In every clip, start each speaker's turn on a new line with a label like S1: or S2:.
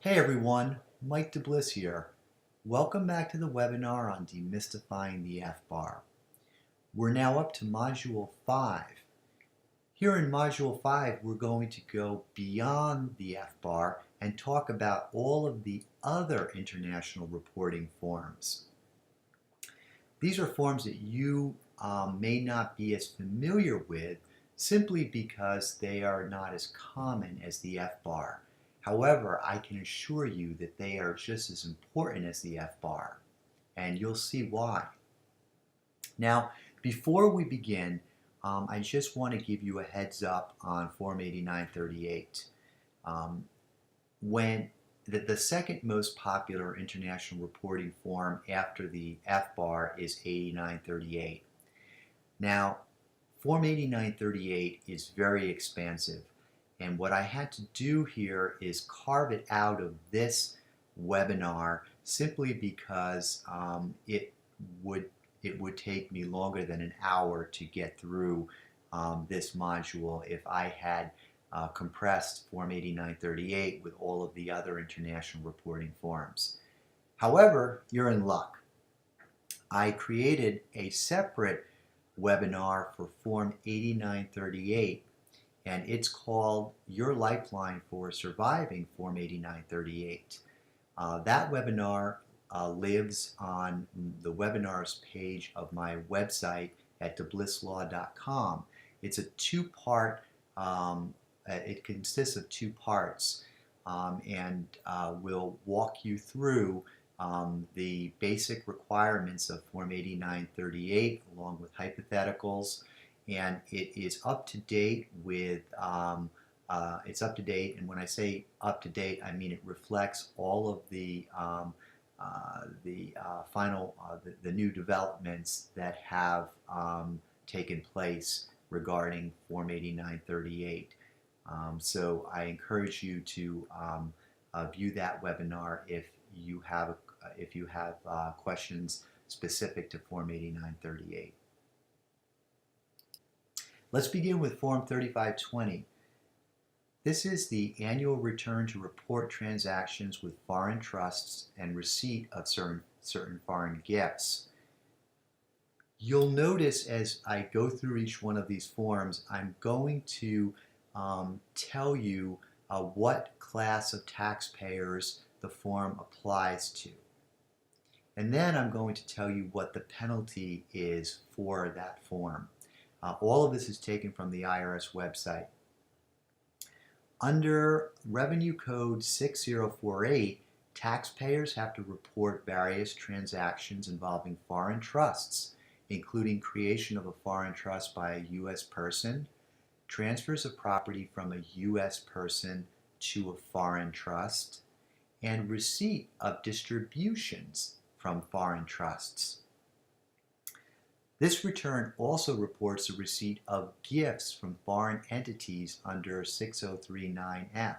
S1: Hey everyone, Mike DeBliss here. Welcome back to the webinar on Demystifying the FBAR. We're now up to Module 5. Here in Module 5, we're going to go beyond the FBAR and talk about all of the other international reporting forms. These are forms that you may not be as familiar with simply because they are not as common as the FBAR. However, I can assure you that they are just as important as the FBAR, and you'll see why. Now, before we begin, I just want to give you a heads up on Form 8938. When the second most popular international reporting form after the FBAR is 8938. Now, Form 8938 is very expansive, and what I had to do here is carve it out of this webinar simply because it would take me longer than an hour to get through this module if I had compressed Form 8938 with all of the other international reporting forms. However, you're in luck. I created a separate webinar for Form 8938, and it's called Your Lifeline for Surviving Form 8938. That webinar lives on the webinars page of my website at deblisslaw.com. It's a two-part, it consists of two parts, and we'll walk you through the basic requirements of Form 8938 along with hypotheticals, and it is up to date with it's up to date, and when I say up to date, I mean it reflects all of the new developments that have taken place regarding Form 8938. So I encourage you to view that webinar if you have questions specific to Form 8938. Let's begin with Form 3520. This is the annual return to report transactions with foreign trusts and receipt of certain foreign gifts. You'll notice as I go through each one of these forms, I'm going to tell you what class of taxpayers the form applies to. And then I'm going to tell you what the penalty is for that form. All of this is taken from the IRS website. Under Revenue Code 6048, taxpayers have to report various transactions involving foreign trusts, including creation of a foreign trust by a U.S. person, transfers of property from a U.S. person to a foreign trust, and receipt of distributions from foreign trusts. This return also reports the receipt of gifts from foreign entities under 6039F.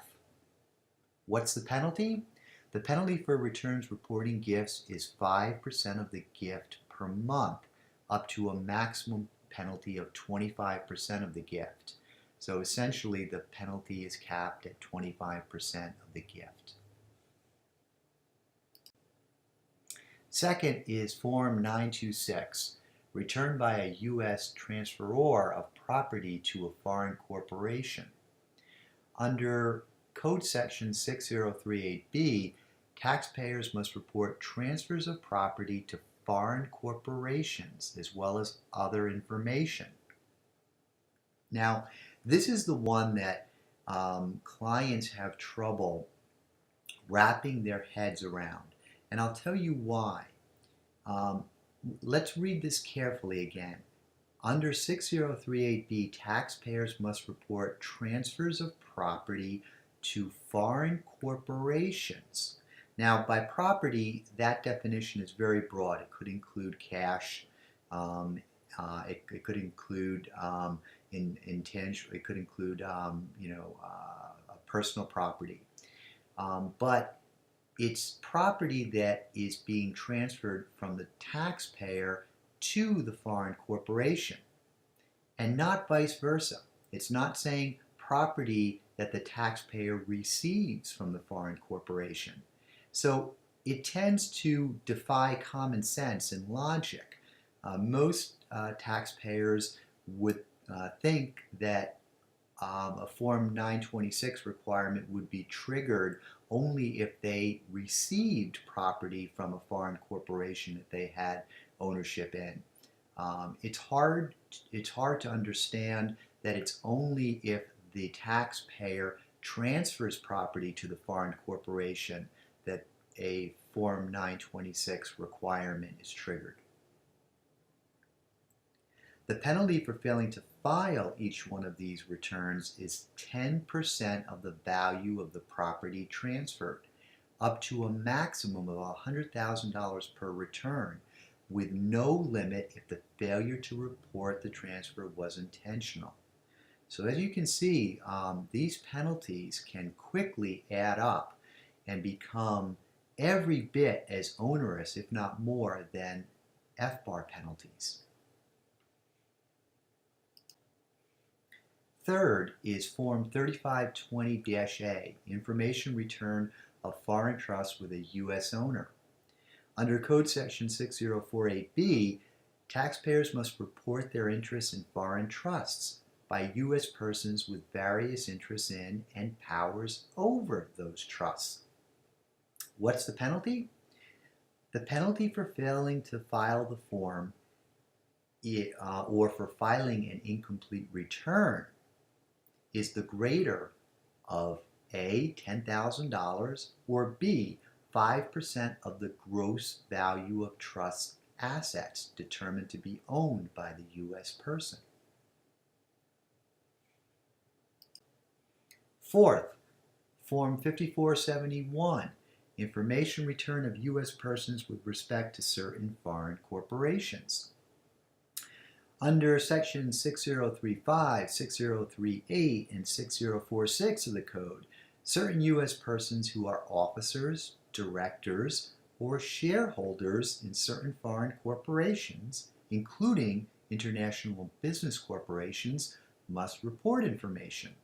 S1: What's the penalty? The penalty for returns reporting gifts is 5% of the gift per month, up to a maximum penalty of 25% of the gift. So essentially the penalty is capped at 25% of the gift. Second is Form 926. Returned by a U.S. transferor of property to a foreign corporation. Under Code Section 6038B, taxpayers must report transfers of property to foreign corporations as well as other information. Now, this is the one that clients have trouble wrapping their heads around, and I'll tell you why. Let's read this carefully again. Under 6038B, taxpayers must report transfers of property to foreign corporations. Now, by property, that definition is very broad. It could include cash. It could include intangible. It could include personal property. But it's property that is being transferred from the taxpayer to the foreign corporation, and not vice versa. It's not saying property that the taxpayer receives from the foreign corporation. So it tends to defy common sense and logic. Most taxpayers would think that a Form 926 requirement would be triggered only if they received property from a foreign corporation that they had ownership in. It's hard to understand that it's only if the taxpayer transfers property to the foreign corporation that a Form 926 requirement is triggered. The penalty for failing to file each one of these returns is 10% of the value of the property transferred, up to a maximum of $100,000 per return, with no limit if the failure to report the transfer was intentional. So as you can see, these penalties can quickly add up and become every bit as onerous, if not more, than FBAR penalties. Third is Form 3520-A, Information Return of Foreign Trusts with a U.S. owner. Under Code Section 6048B, taxpayers must report their interests in foreign trusts by U.S. persons with various interests in and powers over those trusts. What's the penalty? The penalty for failing to file the form or for filing an incomplete return is the greater of A, $10,000, or B, 5% of the gross value of trust assets determined to be owned by the U.S. person. Fourth, Form 5471, Information Return of U.S. persons with respect to certain foreign corporations. Under Section 6035, 6038, and 6046 of the Code, certain U.S. persons who are officers, directors, or shareholders in certain foreign corporations, including international business corporations, must report information.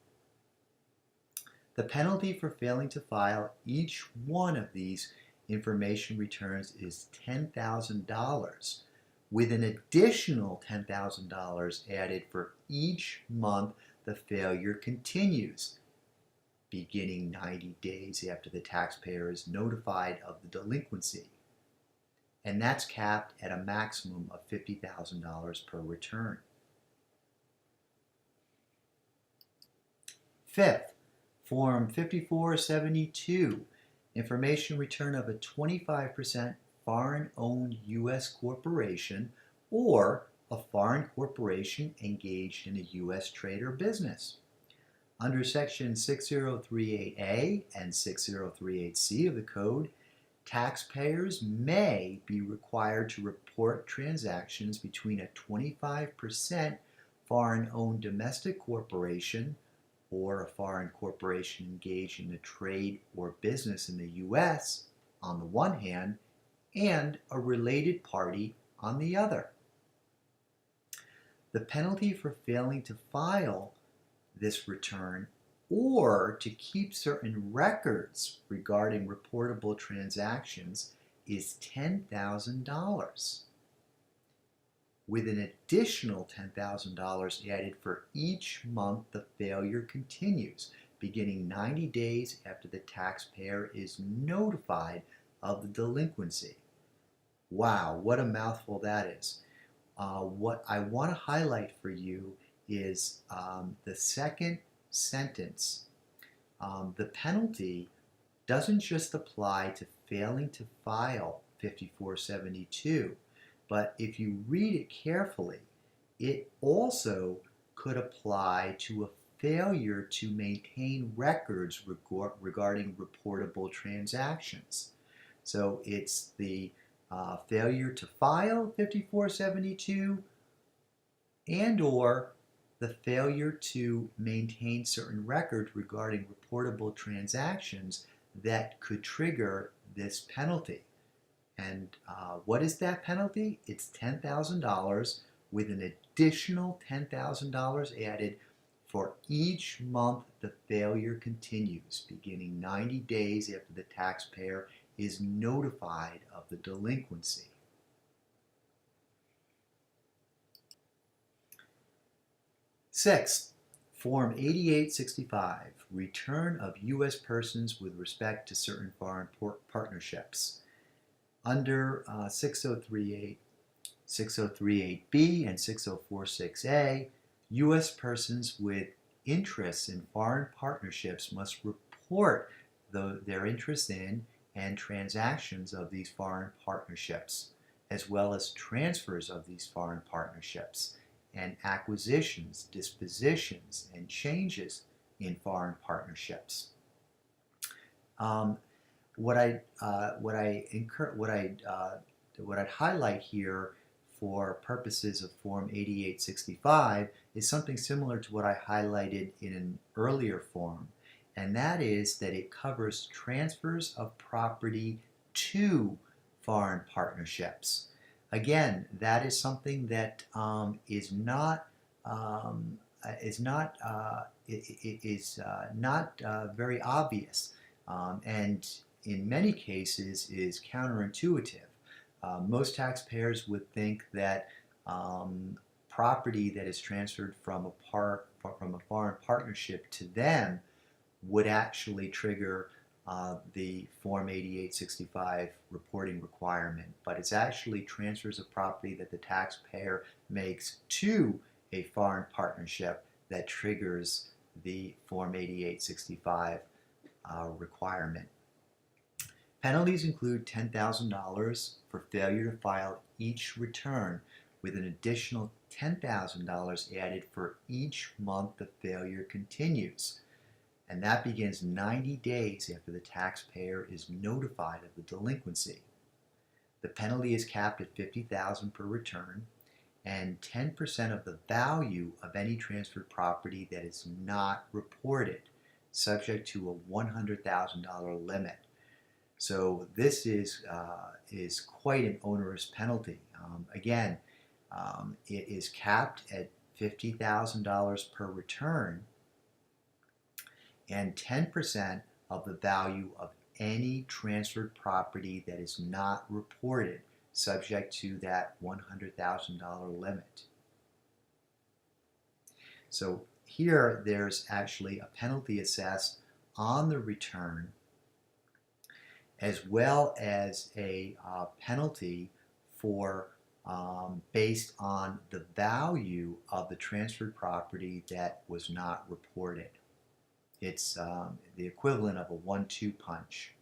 S1: The penalty for failing to file each one of these information returns is $10,000, with an additional $10,000 added for each month the failure continues, beginning 90 days after the taxpayer is notified of the delinquency. And that's capped at a maximum of $50,000 per return. Fifth, Form 5472, Information Return of a 25% foreign-owned U.S. corporation or a foreign corporation engaged in a U.S. trade or business. Under Section 6038A and 6038C of the Code, taxpayers may be required to report transactions between a 25% foreign-owned domestic corporation or a foreign corporation engaged in a trade or business in the U.S. on the one hand, and a related party on the other. The penalty for failing to file this return or to keep certain records regarding reportable transactions is $10,000, with an additional $10,000 added for each month the failure continues, beginning 90 days after the taxpayer is notified of the delinquency. Wow, what a mouthful that is. What I want to highlight for you is the second sentence. The penalty doesn't just apply to failing to file 5472, but if you read it carefully, it also could apply to a failure to maintain records regarding reportable transactions. So it's the failure to file 5472 and or the failure to maintain certain records regarding reportable transactions that could trigger this penalty. And what is that penalty? It's $10,000 with an additional $10,000 added For each month the failure continues, beginning 90 days after the taxpayer is notified of the delinquency. Sixth, Form 8865, Return of U.S. Persons with Respect to Certain Foreign Partnerships. Under 6038, 6038B, and 6046A, U.S. persons with interests in foreign partnerships must report their interest in and transactions of these foreign partnerships, as well as transfers of these foreign partnerships, and acquisitions, dispositions, and changes in foreign partnerships. What I'd highlight here for purposes of Form 8865 is something similar to what I highlighted in an earlier form, and that is that it covers transfers of property to foreign partnerships. Again, that is something that is not very obvious, and in many cases is counterintuitive. Most taxpayers would think that property that is transferred from a foreign partnership to them would actually trigger the Form 8865 reporting requirement, but it's actually transfers of property that the taxpayer makes to a foreign partnership that triggers the Form 8865 requirement. Penalties include $10,000 for failure to file each return, with an additional $10,000 added for each month the failure continues. And that begins 90 days after the taxpayer is notified of the delinquency. The penalty is capped at $50,000 per return and 10% of the value of any transferred property that is not reported, subject to a $100,000 limit. So this is quite an onerous penalty. Again, it is capped at $50,000 per return and 10% of the value of any transferred property that is not reported, subject to that $100,000 limit. So here there's actually a penalty assessed on the return, as well as a penalty for based on the value of the transferred property that was not reported. It's the equivalent of a 1-2 punch.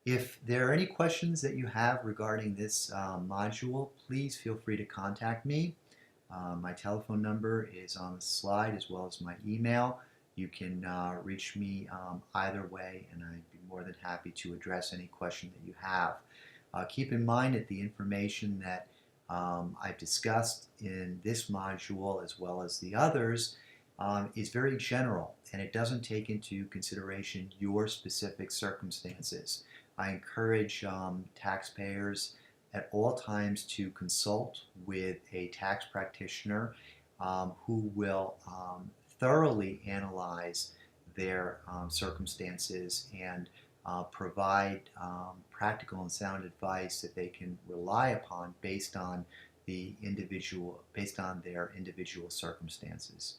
S1: If there are any questions that you have regarding this module, please feel free to contact me. My telephone number is on the slide, as well as my email. You can reach me either way, and I'd be more than happy to address any question that you have. Keep in mind that the information that I've discussed in this module, as well as the others, is very general, and it doesn't take into consideration your specific circumstances. I encourage taxpayers at all times to consult with a tax practitioner who will thoroughly analyze their circumstances and provide practical and sound advice that they can rely upon based on their individual circumstances.